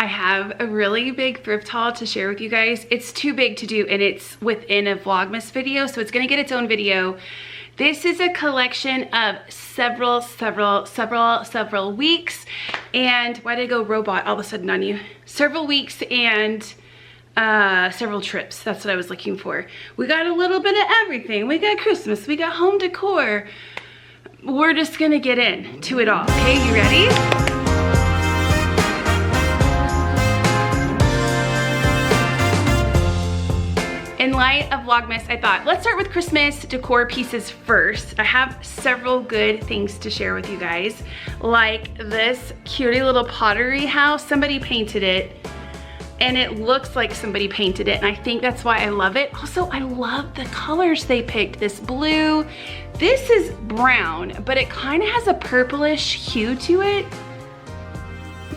I have a really big thrift haul to share with you guys. It's too big to do and it's within a Vlogmas video, so it's gonna get its own video. This is a collection of several weeks. And why did I go robot all of a sudden on you? Several weeks and several trips. That's what I was looking for. We got a little bit of everything. We got Christmas, we got home decor. We're just gonna get into it all. Okay, you ready? In light of Vlogmas, I thought, let's start with Christmas decor pieces first. I have several good things to share with you guys, like this cutie little pottery house. Somebody painted it, and it looks like somebody painted it, and I think that's why I love it. Also, I love the colors they picked. This blue, this is brown, but it kind of has a purplish hue to it.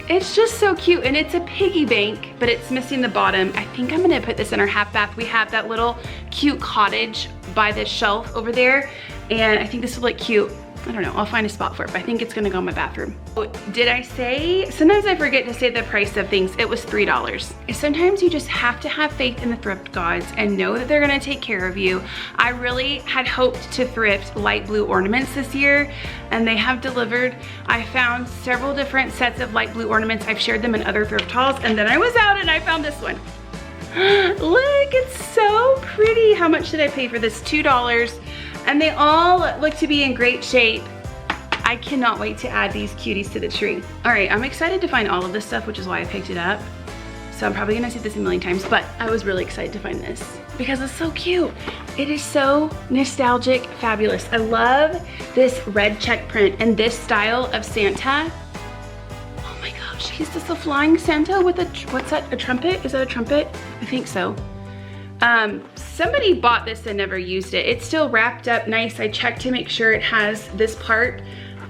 It's just so cute, and it's a piggy bank, but it's missing the bottom. I think I'm gonna put this in our half bath. We have that little cute cottage by this shelf over there, and I think this will look cute. I don't know, I'll find a spot for it, but I think it's gonna go in my bathroom. Did I say, sometimes I forget to say the price of things. It was $3. Sometimes you just have to have faith in the thrift gods and know that they're gonna take care of you. I really had hoped to thrift light blue ornaments this year, and they have delivered. I found several different sets of light blue ornaments. I've shared them in other thrift hauls, and then I was out and I found this one. Look, it's so pretty. How much did I pay for this? $2. And they all look to be in great shape. I cannot wait to add these cuties to the tree. All right, I'm excited to find all of this stuff, which is why I picked it up. So I'm probably gonna see this a million times, but I was really excited to find this because it's so cute. It is so nostalgic, fabulous. I love this red check print and this style of Santa. Oh my gosh, is this a flying Santa with a, what's that, a trumpet? Is that a trumpet? I think so. Somebody bought this and never used it. It's still wrapped up nice. I checked to make sure it has this part.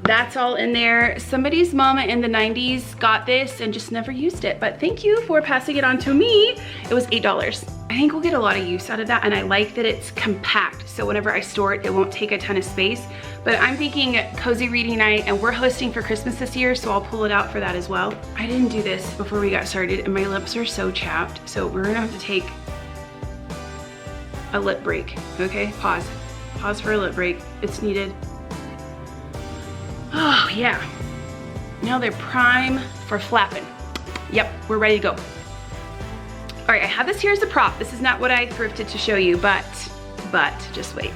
That's all in there. Somebody's mama in the 90s got this and just never used it, but thank you for passing it on to me. It was $8. I think we'll get a lot of use out of that, and I like that it's compact, so whenever I store it, it won't take a ton of space. But I'm thinking cozy reading night, and we're hosting for Christmas this year, so I'll pull it out for that as well. I didn't do this before we got started, and my lips are so chapped, so we're gonna have to take a lip break, okay? Pause for a lip break. It's needed. Oh yeah. Now they're prime for flapping. Yep, we're ready to go. All right, I have this here as a prop. This is not what I thrifted to show you, but just wait.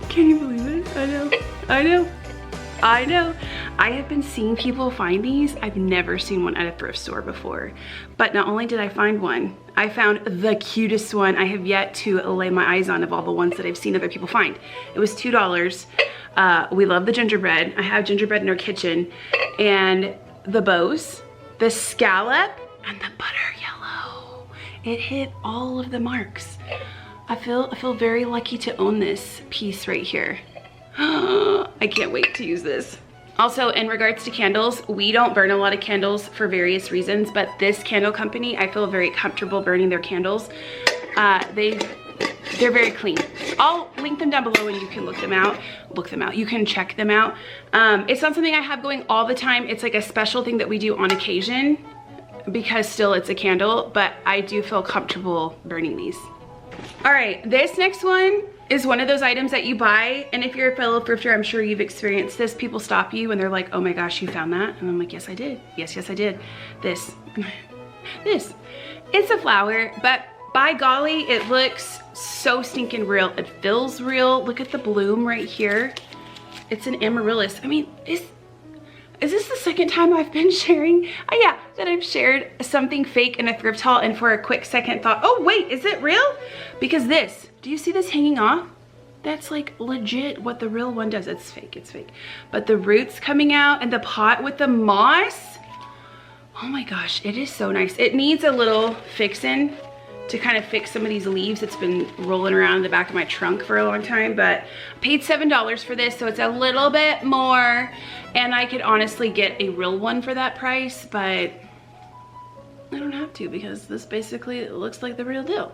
Can you believe it? I know. I have been seeing people find these. I've never seen one at a thrift store before. But not only did I find one, I found the cutest one I have yet to lay my eyes on of all the ones that I've seen other people find. It was $2. We love the gingerbread. I have gingerbread in our kitchen. And the bows, the scallop, and the butter yellow. It hit all of the marks. I feel very lucky to own this piece right here. I can't wait to use this. Also, in regards to candles, we don't burn a lot of candles for various reasons, but this candle company, I feel very comfortable burning their candles. They're very clean. I'll link them down below and you can look them out. You can check them out. It's not something I have going all the time. It's like a special thing that we do on occasion because still it's a candle, but I do feel comfortable burning these. All right, this next one is one of those items that you buy, and if you're a fellow thrifter, I'm sure you've experienced this. People stop you and they're like, oh my gosh, you found that? And I'm like, yes, I did. Yes, I did. This. It's a flower, but by golly, it looks so stinking real. It feels real. Look at the bloom right here. It's an amaryllis. I mean, is this the second time I've been sharing? Yeah, that I've shared something fake in a thrift haul, and for a quick second thought, oh wait, is it real? Because this, do you see this hanging off? That's like legit what the real one does. It's fake, it's fake. But the roots coming out and the pot with the moss, oh my gosh, it is so nice. It needs a little fixin' to kind of fix some of these leaves. It's been rolling around in the back of my trunk for a long time, but I paid $7 for this, so it's a little bit more, and I could honestly get a real one for that price, but I don't have to because this basically looks like the real deal.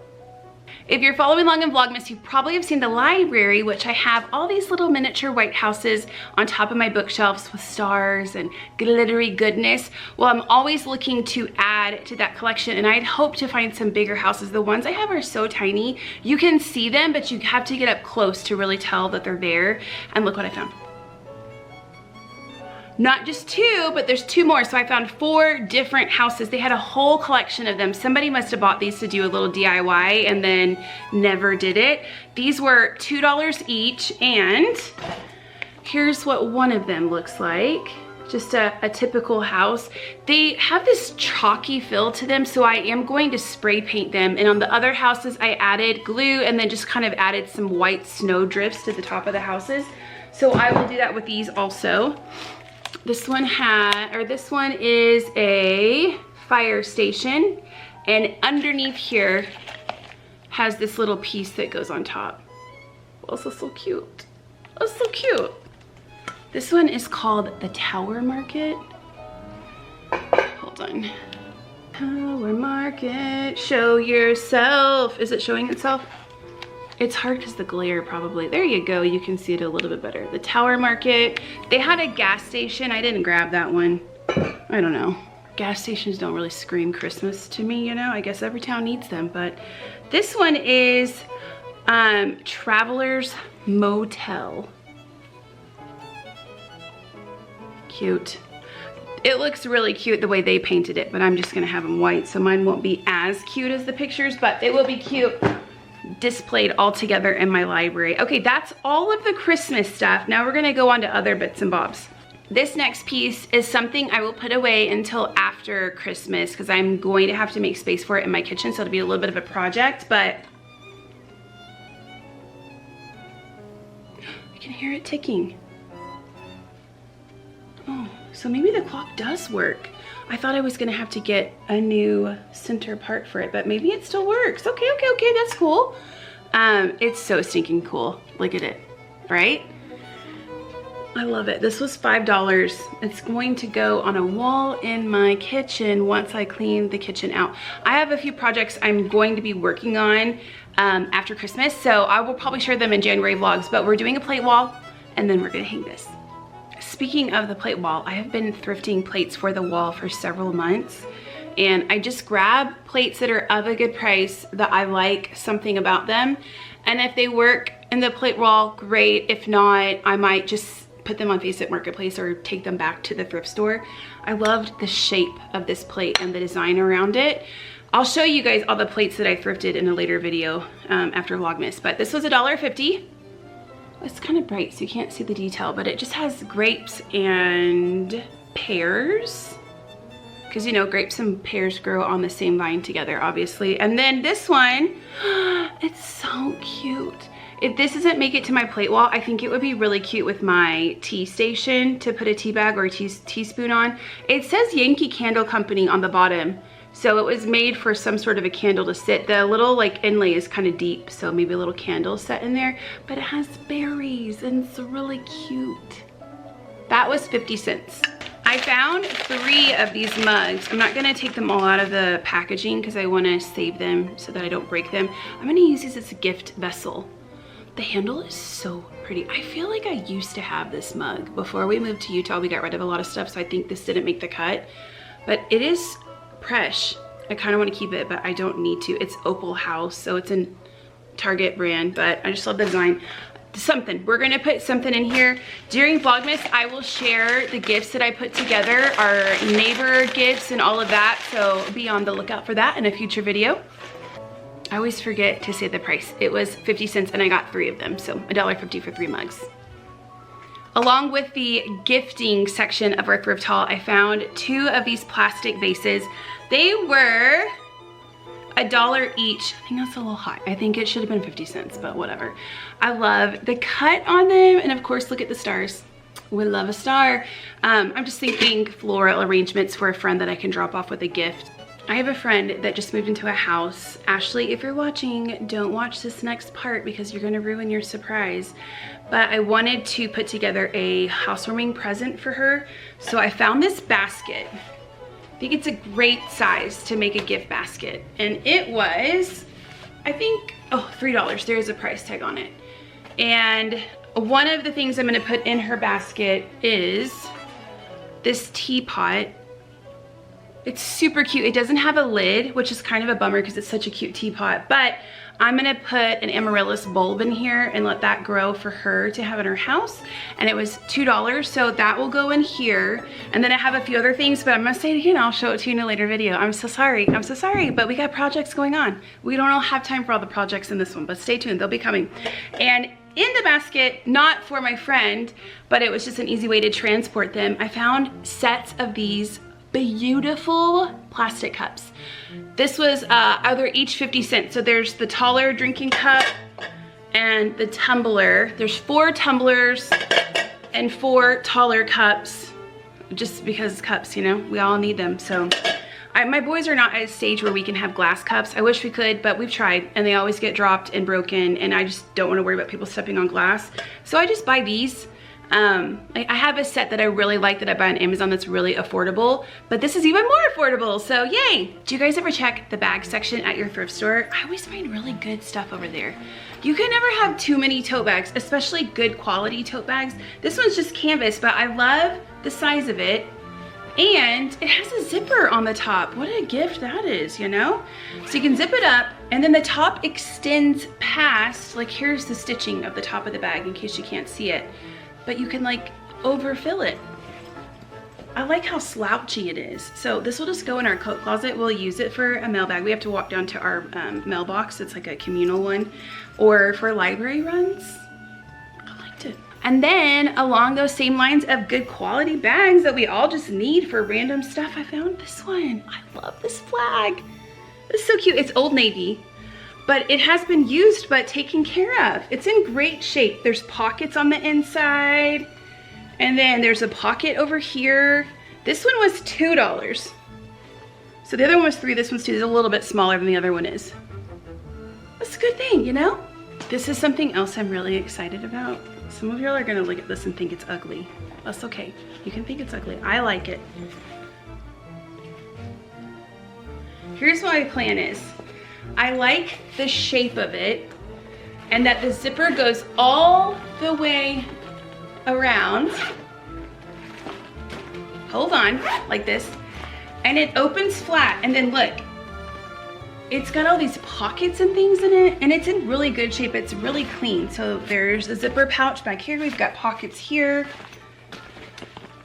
If you're following along in Vlogmas, you probably have seen the library, which I have all these little miniature white houses on top of my bookshelves with stars and glittery goodness. Well, I'm always looking to add to that collection, and I'd hope to find some bigger houses. The ones I have are so tiny. You can see them, but you have to get up close to really tell that they're there. And look what I found. Not just 2, but there's 2 more. So I found 4 different houses. They had a whole collection of them. Somebody must have bought these to do a little DIY and then never did it. These were $2 each, and here's what one of them looks like. Just a typical house. They have this chalky feel to them, so I am going to spray paint them. And on the other houses, I added glue and then just kind of added some white snow drifts to the top of the houses. So I will do that with these also. This one is a fire station, and underneath here has this little piece that goes on top. Oh, this is so cute. Oh, so cute. This one is called the Tower Market. Hold on. Tower Market, show yourself. Is it showing itself? It's hard because the glare probably. There you go, you can see it a little bit better. The Tower Market. They had a gas station. I didn't grab that one. I don't know. Gas stations don't really scream Christmas to me, you know? I guess every town needs them, but this one is Traveler's Motel. Cute. It looks really cute the way they painted it, but I'm just gonna have them white, so mine won't be as cute as the pictures, but they will be cute displayed all together in my library. Okay, that's all of the Christmas stuff. Now we're gonna go on to other bits and bobs. This next piece is something I will put away until after Christmas because I'm going to have to make space for it in my kitchen, so it'll be a little bit of a project, but I can hear it ticking. Oh, so maybe the clock does work. I thought I was gonna have to get a new center part for it, but maybe it still works. Okay, that's cool. It's so stinking cool. Look at it, right? I love it. This was $5. It's going to go on a wall in my kitchen once I clean the kitchen out. I have a few projects I'm going to be working on after Christmas, so I will probably share them in January vlogs, but we're doing a plate wall and then we're gonna hang this. Speaking of the plate wall, I have been thrifting plates for the wall for several months, and I just grab plates that are of a good price that I like something about them, and if they work in the plate wall, great. If not, I might just put them on Facebook Marketplace or take them back to the thrift store. I loved the shape of this plate and the design around it. I'll show you guys all the plates that I thrifted in a later video after Vlogmas, but this was $1.50. It's kind of bright, so you can't see the detail, but it just has grapes and pears. Because, you know, grapes and pears grow on the same vine together, obviously. And then this one, it's so cute. If this doesn't make it to my plate wall, I think it would be really cute with my tea station to put a tea bag or a teaspoon on. It says Yankee Candle Company on the bottom. So it was made for some sort of a candle to sit. The little like inlay is kind of deep, so maybe a little candle set in there, but it has berries and it's really cute. That was 50 cents. I found 3 of these mugs. I'm not gonna take them all out of the packaging because I wanna save them so that I don't break them. I'm gonna use these as a gift vessel. The handle is so pretty. I feel like I used to have this mug. Before we moved to Utah, we got rid of a lot of stuff, so I think this didn't make the cut, but it is Presh. I kind of want to keep it, but I don't need to. It's Opal House, so it's a Target brand, but I just love the design. Something. We're going to put something in here. During Vlogmas, I will share the gifts that I put together, our neighbor gifts and all of that, so be on the lookout for that in a future video. I always forget to say the price. It was 50 cents and I got 3 of them, so $1.50 for 3 mugs. Along with the gifting section of our thrift haul, I found 2 of these plastic vases. They were $1 each. I think that's a little high. I think it should have been 50 cents, but whatever. I love the cut on them, and of course, look at the stars. We love a star. I'm just thinking floral arrangements for a friend that I can drop off with a gift. I have a friend that just moved into a house. Ashley, if you're watching, don't watch this next part because you're gonna ruin your surprise. But I wanted to put together a housewarming present for her. So I found this basket. I think it's a great size to make a gift basket. And it was I think, oh, $3. There is a price tag on it. And one of the things I'm gonna put in her basket is this teapot. It's super cute. It doesn't have a lid, which is kind of a bummer because it's such a cute teapot, but I'm gonna put an amaryllis bulb in here and let that grow for her to have in her house. And it was $2, so that will go in here. And then I have a few other things, but I'm gonna say it again, I'll show it to you in a later video. I'm so sorry, but we got projects going on. We don't all have time for all the projects in this one, but stay tuned, they'll be coming. And in the basket, not for my friend, but it was just an easy way to transport them, I found sets of these beautiful plastic cups. This was either each 50 cents. So there's the taller drinking cup and the tumbler. There's 4 tumblers and 4 taller cups, just because cups, you know, we all need them. So my boys are not at a stage where we can have glass cups. I wish we could, but we've tried and they always get dropped and broken, and I just don't want to worry about people stepping on glass. So I just buy these. I have a set that I really like that I buy on Amazon that's really affordable, but this is even more affordable, so yay! Do you guys ever check the bag section at your thrift store? I always find really good stuff over there. You can never have too many tote bags, especially good quality tote bags. This one's just canvas, but I love the size of it, and it has a zipper on the top. What a gift that is, you know? So you can zip it up, and then the top extends past, like here's the stitching of the top of the bag in case you can't see it. But you can like overfill it. I like how slouchy it is. So this will just go in our coat closet. We'll use it for a mail bag. We have to walk down to our mailbox. It's like a communal one. Or for library runs. I liked it. And then along those same lines of good quality bags that we all just need for random stuff, I found this one. I love this flag. It's so cute. It's Old Navy. But it has been used but taken care of. It's in great shape. There's pockets on the inside, and then there's a pocket over here. This one was $2. So the other one was $3, this one's $2. It's a little bit smaller than the other one is. That's a good thing, you know? This is something else I'm really excited about. Some of y'all are gonna look at this and think it's ugly. That's okay. You can think it's ugly. I like it. Here's what my plan is. I like the shape of it and that the zipper goes all the way around. Hold on, like this. And it opens flat, and then look, it's got all these pockets and things in it, and it's in really good shape. It's really clean. So there's a zipper pouch back here. We've got pockets here.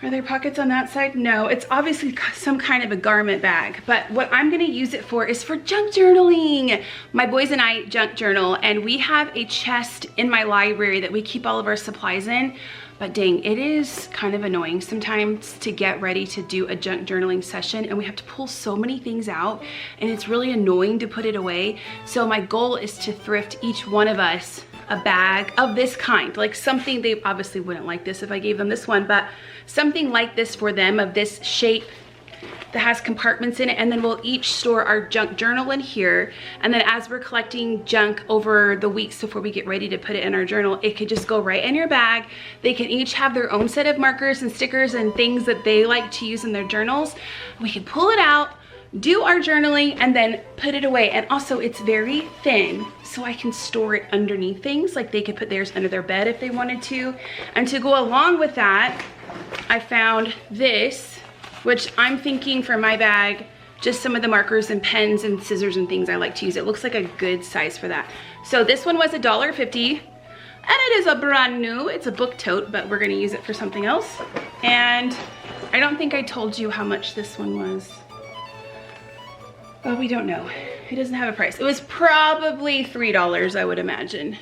Are there pockets on that side? No, it's obviously some kind of a garment bag, but what I'm gonna use it for is for junk journaling. My boys and I junk journal, and we have a chest in my library that we keep all of our supplies in, but dang, it is kind of annoying sometimes to get ready to do a junk journaling session, and we have to pull so many things out, and it's really annoying to put it away. So my goal is to thrift each one of us a bag of this kind, like something. They obviously wouldn't like this if I gave them this one, but something like this for them, of this shape that has compartments in it, and then we'll each store our junk journal in here, and then as we're collecting junk over the weeks before we get ready to put it in our journal, it could just go right in your bag. They can each have their own set of markers and stickers and things that they like to use in their journals. We can pull it out, do our journaling, and then put it away. And also it's very thin, so I can store it underneath things. Like they could put theirs under their bed if they wanted to. And to go along with that, I found this, which I'm thinking for my bag, just some of the markers and pens and scissors and things I like to use. It looks like a good size for that. So this one was $1.50, and it is a brand new, it's a book tote, but we're gonna use it for something else. And I don't think I told you how much this one was. Well, we don't know. It doesn't have a price. It was probably $3, I would imagine.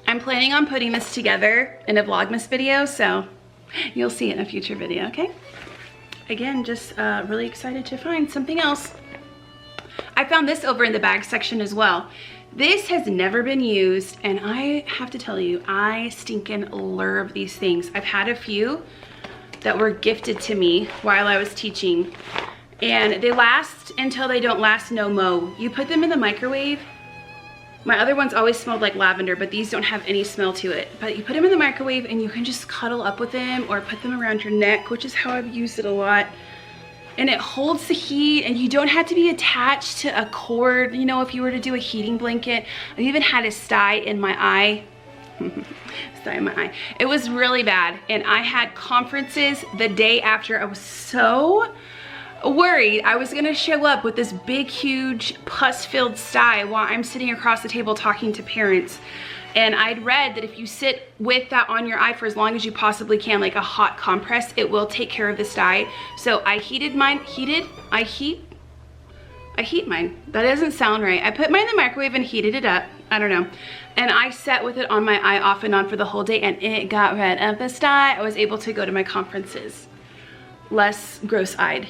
I'm planning on putting this together in a Vlogmas video, so you'll see it in a future video, okay? Again, just really excited to find something else. I found this over in the bag section as well. This has never been used, and I have to tell you, I stinking love these things. I've had a few that were gifted to me while I was teaching, and they last until they don't last no mo. You put them in the microwave. My other ones always smelled like lavender, but these don't have any smell to it. But you put them in the microwave and you can just cuddle up with them or put them around your neck, which is how I've used it a lot. and it holds the heat, and you don't have to be attached to a cord, you know, if you were to do a heating blanket. I even had a sty in my eye. Sty in my eye. It was really bad, and I had conferences the day after. I was so worried I was gonna show up with this big, huge, pus-filled sty while I'm sitting across the table talking to parents. And I'd read that if you sit with that on your eye for as long as you possibly can, like a hot compress, it will take care of the sty. So I heated mine, I heat mine. That doesn't sound right. I put mine in the microwave and heated it up. I don't know. And I sat with it on my eye off and on for the whole day, and it got rid of the sty. I was able to go to my conferences less gross-eyed.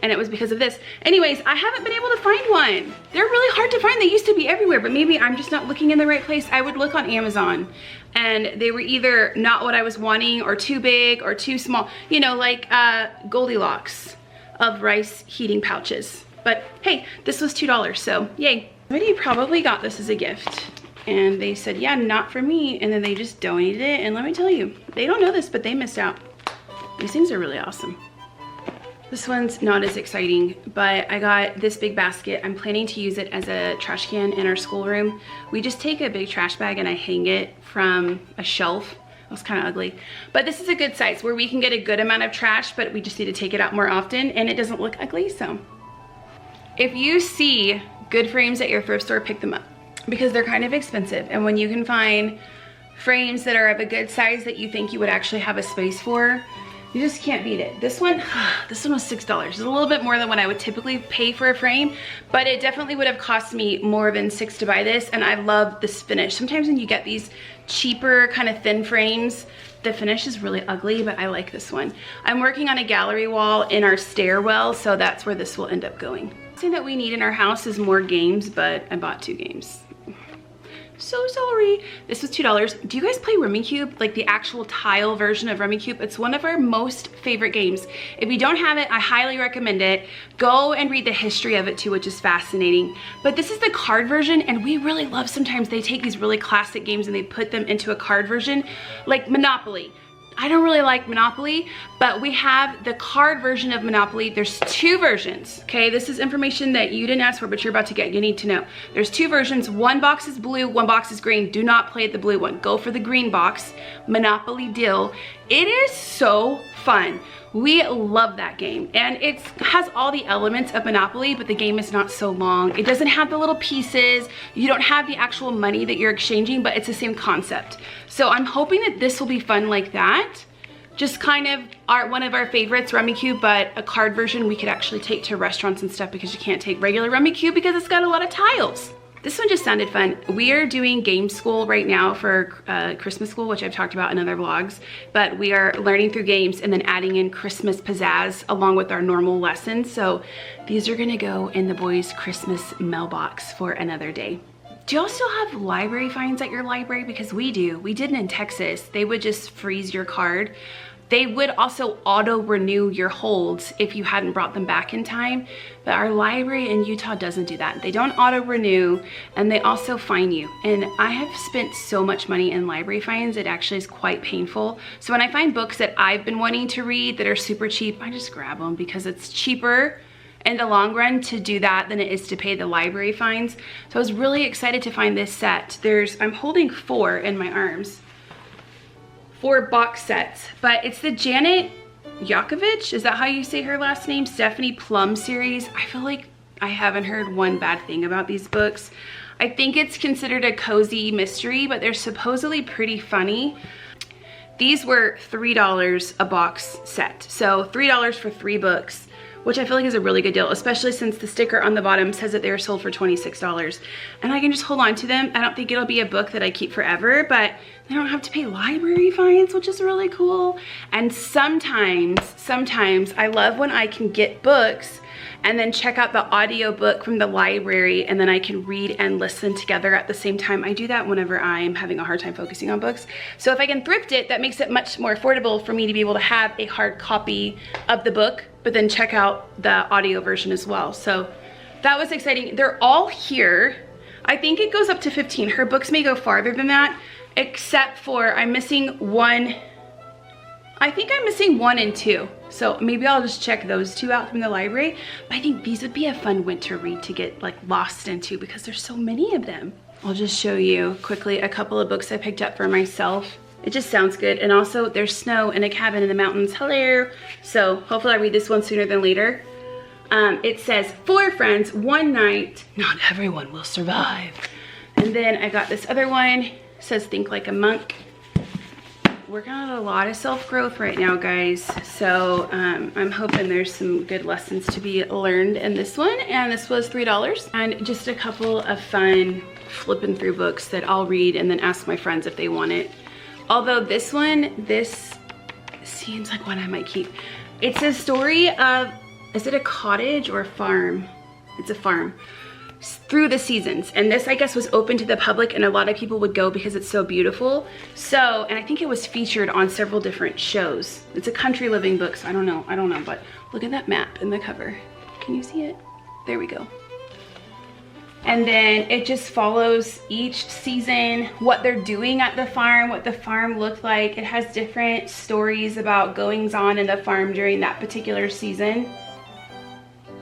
And it was because of this. Anyways, I haven't been able to find one. They're really hard to find. They used to be everywhere, but maybe I'm just not looking in the right place. I would look on Amazon, and they were either not what I was wanting, or too big, or too small. You know, like Goldilocks of rice heating pouches. But hey, this was $2, so yay. Somebody probably got this as a gift, and they said, yeah, not for me, and then they just donated it. And let me tell you, they don't know this, but they missed out. These things are really awesome. This one's not as exciting, but I got this big basket. I'm planning to use it as a trash can in our schoolroom. We just take a big trash bag and I hang it from a shelf. It was kind of ugly, but this is a good size where we can get a good amount of trash, but we just need to take it out more often, and it doesn't look ugly. So if you see good frames at your thrift store, pick them up, because they're kind of expensive. And when you can find frames that are of a good size that you think you would actually have a space for, you just can't beat it. This one was $6. It's a little bit more than what I would typically pay for a frame, but it definitely would have cost me more than $6 to buy this. And I love this finish. Sometimes when you get these cheaper kind of thin frames, the finish is really ugly, but I like this one. I'm working on a gallery wall in our stairwell, so that's where this will end up going. The thing that we need in our house is more games, but I bought 2 games. So sorry. This was $2. Do you guys play Rummikub? Like the actual tile version of Rummikub? It's one of our most favorite games. If you don't have it, I highly recommend it. Go and read the history of it too, which is fascinating. But this is the card version, and we really love, sometimes they take these really classic games and they put them into a card version, like Monopoly. I don't really like Monopoly, but we have the card version of Monopoly. There's 2 versions, okay? This is information that you didn't ask for, but you're about to get. You need to know. There's 2 versions. One box is blue, one box is green. Do not play the blue one. Go for the green box, Monopoly Deal. It is so fun. We love that game, and it has all the elements of Monopoly, but the game is not so long. It doesn't have the little pieces. You don't have the actual money that you're exchanging, but it's the same concept. So I'm hoping that this will be fun like that. Just kind of one of our favorites, Rummikub, but a card version we could actually take to restaurants and stuff, because you can't take regular Rummikub because it's got a lot of tiles. This one just sounded fun. We are doing game school right now for Christmas school, which I've talked about in other vlogs, but we are learning through games and then adding in Christmas pizzazz along with our normal lessons. So these are gonna go in the boys' Christmas mailbox for another day. Do y'all still have library fines at your library? Because we do. We didn't in Texas. They would just freeze your card. They would also auto-renew your holds if you hadn't brought them back in time, but our library in Utah doesn't do that. They don't auto-renew, and they also fine you. And I have spent so much money in library fines, it actually is quite painful. So when I find books that I've been wanting to read that are super cheap, I just grab them, because it's cheaper in the long run to do that than it is to pay the library fines. So I was really excited to find this set. I'm holding 4 in my arms. 4 box sets, but it's the Janet Yakovich, is that how you say her last name? Stephanie Plum series. I feel like I haven't heard one bad thing about these books. I think it's considered a cozy mystery, but they're supposedly pretty funny. These were $3 a box set, so $3 for 3 books, which I feel like is a really good deal, especially since the sticker on the bottom says that they were sold for $26. And I can just hold on to them. I don't think it'll be a book that I keep forever, but I don't have to pay library fines, which is really cool. And sometimes I love when I can get books and then check out the audio book from the library, and then I can read and listen together at the same time. I do that whenever I'm having a hard time focusing on books. So if I can thrift it, that makes it much more affordable for me to be able to have a hard copy of the book, but then check out the audio version as well. So that was exciting. They're all here. I think it goes up to 15. Her books may go farther than that, except for I'm missing one I think I'm missing 1 and 2. So maybe I'll just check those 2 out from the library. But I think these would be a fun winter read to get like lost into because there's so many of them. I'll just show you quickly a couple of books I picked up for myself. It just sounds good. And also there's snow and a cabin in the mountains. Hello. So hopefully I read this one sooner than later. It says 4 friends, 1 night. Not everyone will survive. And then I got this other one. It says think like a monk. Working on a lot of self-growth right now, guys. So I'm hoping there's some good lessons to be learned in this one. And this was $3. And just a couple of fun flipping through books that I'll read and then ask my friends if they want it. Although this one, this seems like one I might keep. It's a story of, is it a cottage or a farm? It's a farm. Through the seasons. And this, I guess, was open to the public and a lot of people would go because it's so beautiful. So, and I think it was featured on several different shows. It's a country living book, so I don't know, but look at that map in the cover. Can you see it? There we go. And then it just follows each season, what they're doing at the farm, what the farm looked like. It has different stories about goings on in the farm during that particular season.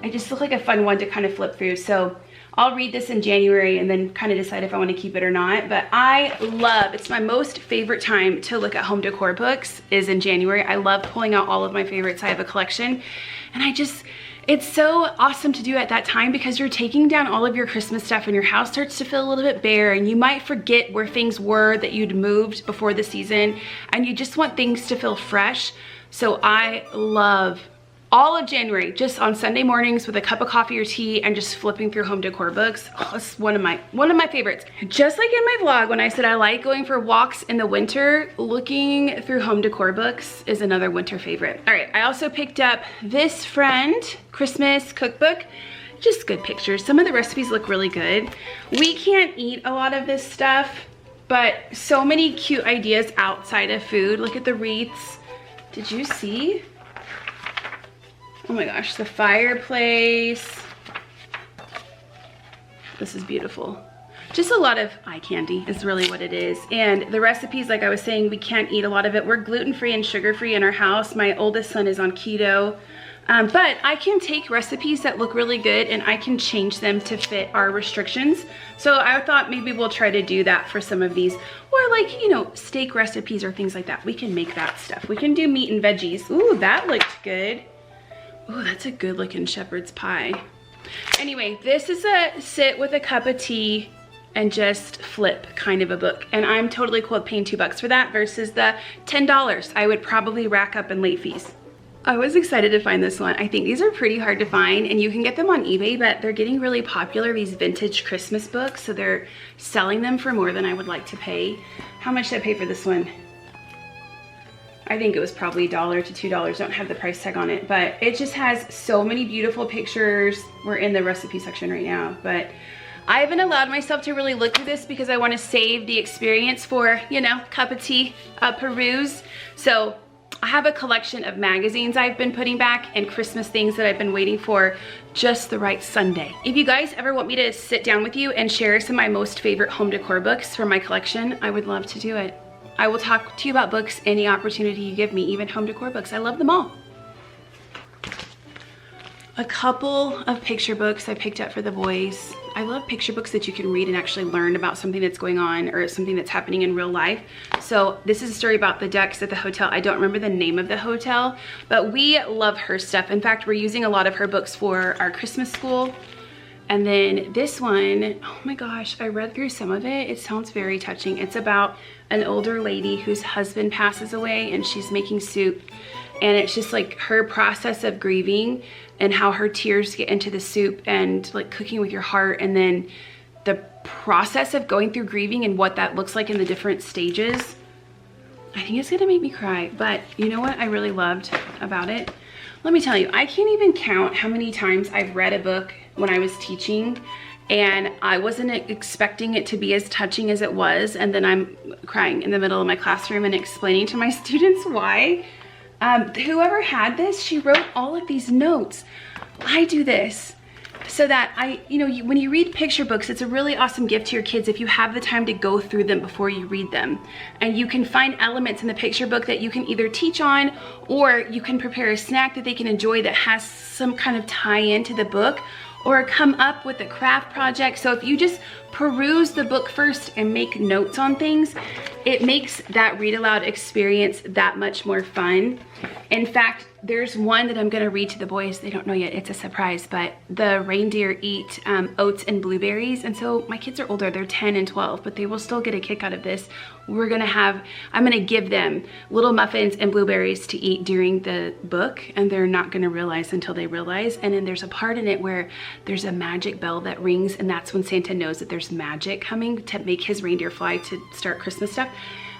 It just looked like a fun one to kind of flip through. So I'll read this in January and then kind of decide if I want to keep it or not. But I love, it's my most favorite time to look at home decor books is in January. I love pulling out all of my favorites. I have a collection and it's so awesome to do at that time because you're taking down all of your Christmas stuff and your house starts to feel a little bit bare and you might forget where things were that you'd moved before the season and you just want things to feel fresh. So I love all of January, just on Sunday mornings with a cup of coffee or tea and just flipping through home decor books. Oh, it's one of my favorites. Just like in my vlog when I said I like going for walks in the winter, looking through home decor books is another winter favorite. All right, I also picked up this Friend Christmas cookbook. Just good pictures. Some of the recipes look really good. We can't eat a lot of this stuff, but so many cute ideas outside of food. Look at the wreaths. Did you see? Oh my gosh, the fireplace. This is beautiful. Just a lot of eye candy is really what it is. And the recipes, like I was saying, we can't eat a lot of it. We're gluten-free and sugar-free in our house. My oldest son is on keto. But I can take recipes that look really good and I can change them to fit our restrictions. So I thought maybe we'll try to do that for some of these. Or like, you know, steak recipes or things like that. We can make that stuff. We can do meat and veggies. Ooh, that looked good. Oh, that's a good looking shepherd's pie. Anyway, this is a sit with a cup of tea and just flip kind of a book. And I'm totally cool with paying $2 for that versus the $10 I would probably rack up in late fees. I was excited to find this one. I think these are pretty hard to find and you can get them on eBay, but they're getting really popular, these vintage Christmas books. So they're selling them for more than I would like to pay. How much did I pay for this one? I think it was probably $1 to $2. Don't have the price tag on it, but it just has so many beautiful pictures. We're in the recipe section right now, but I haven't allowed myself to really look through this because I want to save the experience for, you know, cup of tea, peruse. So I have a collection of magazines I've been putting back and Christmas things that I've been waiting for just the right Sunday. If you guys ever want me to sit down with you and share some of my most favorite home decor books from my collection, I would love to do it. I will talk to you about books any opportunity you give me, even home decor books. I love them all. A couple of picture books I picked up for the boys. I love picture books that you can read and actually learn about something that's going on or something that's happening in real life. So this is a story about the ducks at the hotel. I don't remember the name of the hotel, but we love her stuff. In fact, we're using a lot of her books for our Christmas school. And then this one, oh my gosh, I read through some of it. It sounds very touching. It's about an older lady whose husband passes away and she's making soup. And it's just like her process of grieving and how her tears get into the soup and like cooking with your heart. And then the process of going through grieving and what that looks like in the different stages. I think it's gonna make me cry, but you know what I really loved about it? Let me tell you, I can't even count how many times I've read a book when I was teaching and I wasn't expecting it to be as touching as it was, and then I'm crying in the middle of my classroom and explaining to my students why. Whoever had this, she wrote all of these notes. I do this. so that when you read picture books, it's a really awesome gift to your kids if you have the time to go through them before you read them. And you can find elements in the picture book that you can either teach on, or you can prepare a snack that they can enjoy that has some kind of tie-in to the book, or come up with a craft project. So if you just peruse the book first and make notes on things, it makes that read aloud experience that much more fun. In fact, there's one that I'm gonna read to the boys. They don't know yet, it's a surprise, but the reindeer eat oats and blueberries. And so my kids are older, they're 10 and 12, but they will still get a kick out of this. I'm gonna give them little muffins and blueberries to eat during the book, and they're not gonna realize until they realize. And then there's a part in it where there's a magic bell that rings, and that's when Santa knows that there's magic coming to make his reindeer fly to start Christmas stuff.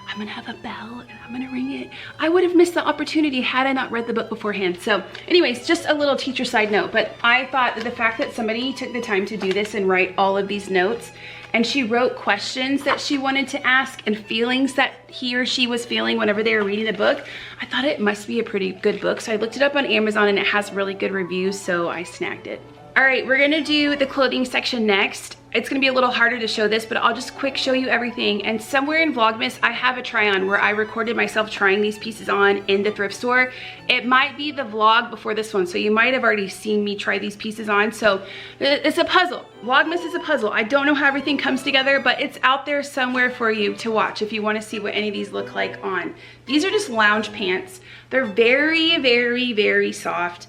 I'm gonna have a bell and I'm gonna ring it. I would have missed the opportunity had I not read the book beforehand. So anyways, just a little teacher side note, but I thought that the fact that somebody took the time to do this and write all of these notes, and she wrote questions that she wanted to ask and feelings that he or she was feeling whenever they were reading the book, I thought it must be a pretty good book. So I looked it up on Amazon and it has really good reviews, so I snagged it. All right, we're gonna do the clothing section next. It's gonna be a little harder to show this, but I'll just quick show you everything. And somewhere in Vlogmas, I have a try on where I recorded myself trying these pieces on in the thrift store. It might be the vlog before this one, so you might have already seen me try these pieces on. So it's a puzzle. Vlogmas is a puzzle. I don't know how everything comes together, but it's out there somewhere for you to watch if you wanna see what any of these look like on. These are just lounge pants. They're very, very, very soft.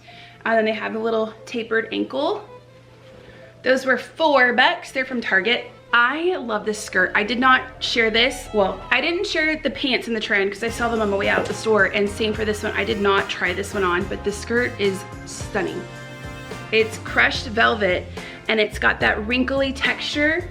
And then they have a little tapered ankle. Those were $4. They're from Target. I love this skirt. I did not share this. Well, I didn't share the pants in the trend because I saw them on my way out the store, and same for this one. I did not try this one on, but the skirt is stunning. It's crushed velvet and it's got that wrinkly texture,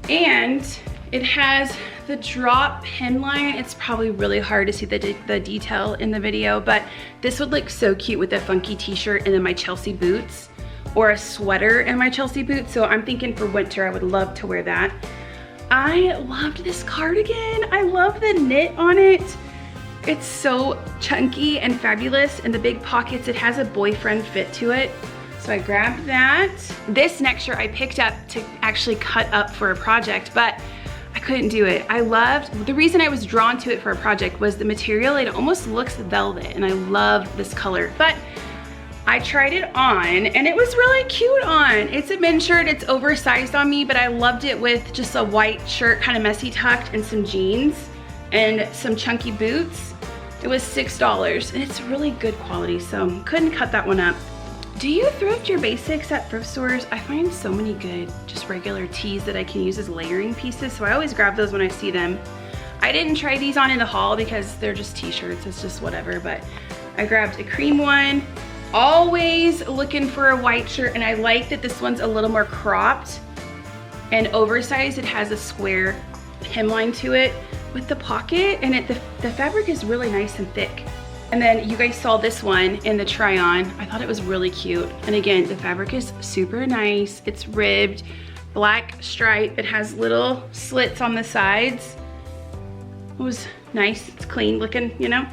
and it has the drop hemline. It's probably really hard to see the detail in the video, but this would look so cute with a funky t-shirt and then my Chelsea boots, or a sweater and my Chelsea boots. So I'm thinking for winter, I would love to wear that. I loved this cardigan. I love the knit on it. It's so chunky and fabulous, and the big pockets, it has a boyfriend fit to it. So I grabbed that. This next shirt I picked up to actually cut up for a project, but I couldn't do it. The reason I was drawn to it for a project was the material. It almost looks velvet, and I love this color. But I tried it on, and it was really cute on. It's a men's shirt, it's oversized on me, but I loved it with just a white shirt, kind of messy tucked, and some jeans, and some chunky boots. It was $6, and it's really good quality, so couldn't cut that one up. Do you thrift your basics at thrift stores? I find so many good, just regular tees that I can use as layering pieces, so I always grab those when I see them. I didn't try these on in the haul because they're just t-shirts, it's just whatever, but I grabbed a cream one. Always looking for a white shirt, and I like that this one's a little more cropped and oversized. It has a square hemline to it with the pocket, and the fabric is really nice and thick. And then you guys saw this one in the try on. I thought it was really cute. And again, the fabric is super nice. It's ribbed, black stripe. It has little slits on the sides. It was nice, it's clean looking, you know?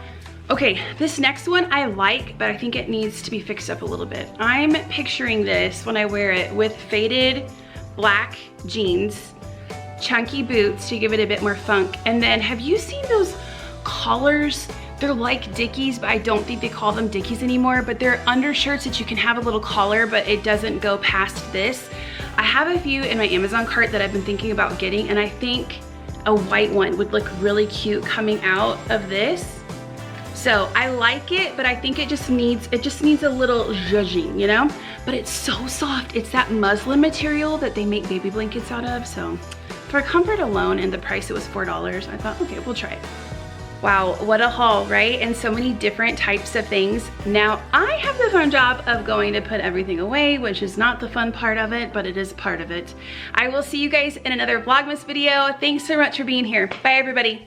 Okay, this next one I like, but I think it needs to be fixed up a little bit. I'm picturing this when I wear it with faded black jeans, chunky boots to give it a bit more funk. And then have you seen those collars? They're like Dickies, but I don't think they call them Dickies anymore, but they're undershirts that you can have a little collar, but it doesn't go past this. I have a few in my Amazon cart that I've been thinking about getting, and I think a white one would look really cute coming out of this. So I like it, but I think it just needs a little zhuzhing, you know? But it's so soft. It's that muslin material that they make baby blankets out of. So for comfort alone and the price, it was $4. I thought, okay, we'll try it. Wow, what a haul, right? And so many different types of things. Now I have the fun job of going to put everything away, which is not the fun part of it, but it is part of it. I will see you guys in another Vlogmas video. Thanks so much for being here. Bye everybody.